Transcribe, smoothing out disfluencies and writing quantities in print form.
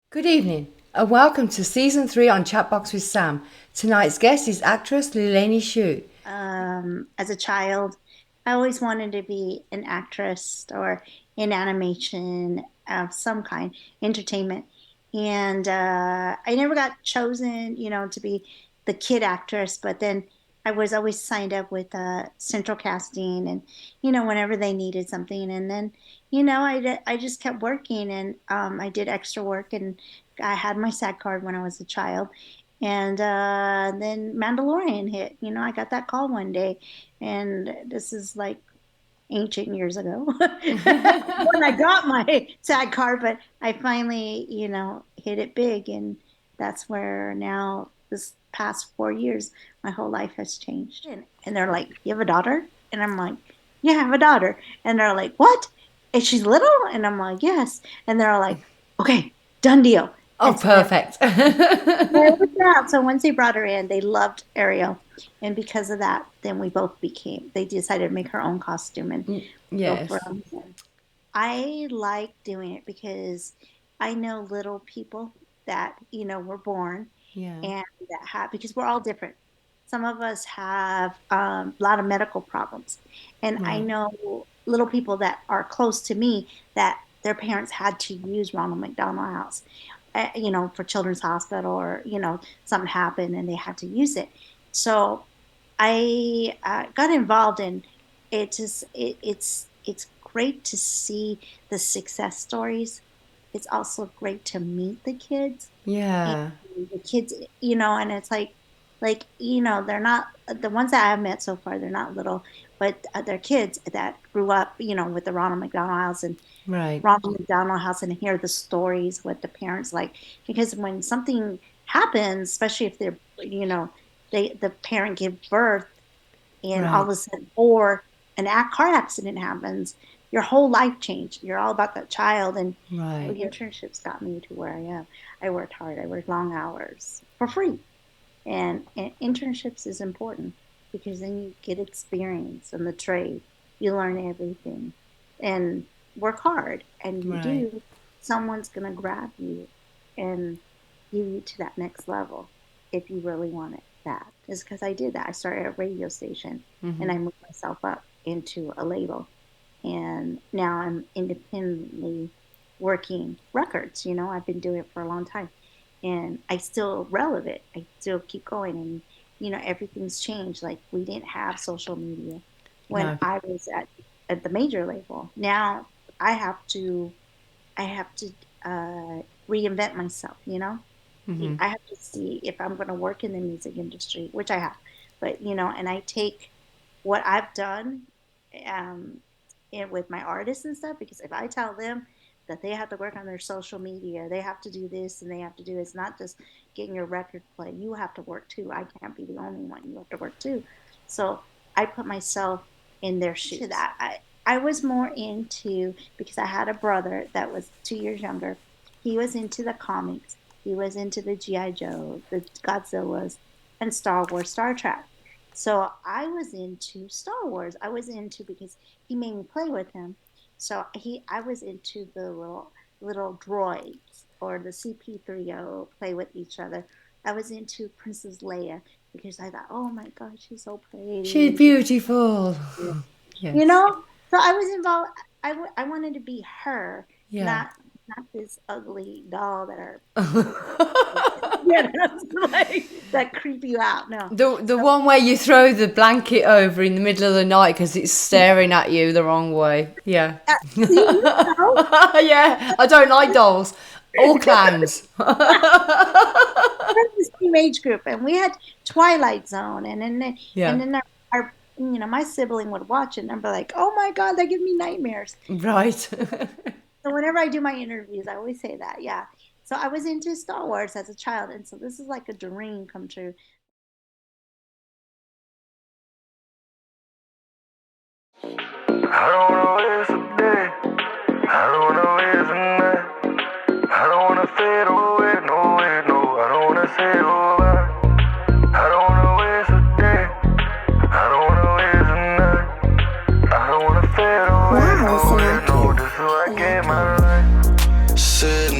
Good evening, and welcome to Season 3 on Chatbox with Sam. Tonight's guest is actress Leilani Shiu. As a child, I always wanted to be an actress or in animation of some kind, entertainment. And I never got chosen, to be the kid actress, but then I was always signed up with central casting and, whenever they needed something. And then, I just kept working and I did extra work and I had my SAG card when I was a child. And then Mandalorian hit. I got that call one day, and this is like ancient years ago when I got my SAG card, but I finally, hit it big. And that's where now, this past 4 years, my whole life has changed. And they're like, "You have a daughter?" And I'm like, "Yeah, I have a daughter." And they're like, "What? Is she little?" And I'm like, "Yes." And they're like, "Okay, done deal." Oh, And so then perfect. it worked out. So once they brought her in, they loved Ariel. And because of that, then we both they decided to make her own costume and go for Yes. them. I like doing it because I know little people that, were born Yeah. and that have, because we're all different. Some of us have a lot of medical problems. And I Right. know little people that are close to me that their parents had to use Ronald McDonald House, for Children's Hospital, or, something happened and they had to use it. So I got involved, and it's great to see the success stories. It's also great to meet the kids, and Yeah. the kids, and it's like, they're not the ones that I've met so far. They're not little, but they're kids that grew up, with the Ronald McDonald House and Right. Ronald McDonald House, and hear the stories, what the parents like. Because when something happens, especially if they're, the parent give birth, and all Right. of a sudden, or car accident happens, your whole life changed. You're all about that child, and Right. the internships got me to where I am. I worked hard. I worked long hours for free, and internships is important because then you get experience in the trade. You learn everything, and work hard. And you Right. do, someone's gonna grab you and give you to that next level if you really want it. That is because I did that. I started a radio station and I moved myself up into a label. And now I'm independently working records. I've been doing it for a long time, and I still relevant. I still keep going, and everything's changed. Like, we didn't have social media when No. I was at the major label. Now I have to I have to reinvent myself. I have to see if I'm going to work in the music industry, which I have. But and I take what I've done, um, with my artists and stuff, because if I tell them that they have to work on their social media, they have to do this and they have to do, it's not just getting your record play. You have to work too. I can't be the only one. You have to work too. So I put myself in their shoes. To that, I was more into, because I had a brother that was 2 years younger. He was into the comics. He was into the GI Joe, the Godzillas, and Star Wars, Star Trek. So I was into Star Wars. I was into, because he made me play with him. So I was into the little droids, or the CP3O, play with each other. I was into Princess Leia because I thought, oh my God, she's so pretty, She's and she's beautiful. you you Yes. know. So I was involved. I wanted to be her, Yeah. not this ugly doll that are yeah, that's like that creep you out. No, The so one where you throw the blanket over in the middle of the night because it's staring at you the wrong way. Yeah. see, know. Yeah. I don't like dolls or clowns. The same age group, and we had Twilight Zone, and Yeah. then my sibling would watch it and I'd be like, oh my God, that gives me nightmares. Right. So whenever I do my interviews, I always say that. Yeah. So I was into Star Wars as a child, and so this is like a dream come true. I don't wanna waste a day. I don't wanna waste a night. I don't wanna fade away, no way, no. I don't wanna say goodbye. I don't wanna waste a day. I don't wanna waste a night. I don't wanna fade away, no way, no. This is why I gave my life. Sitting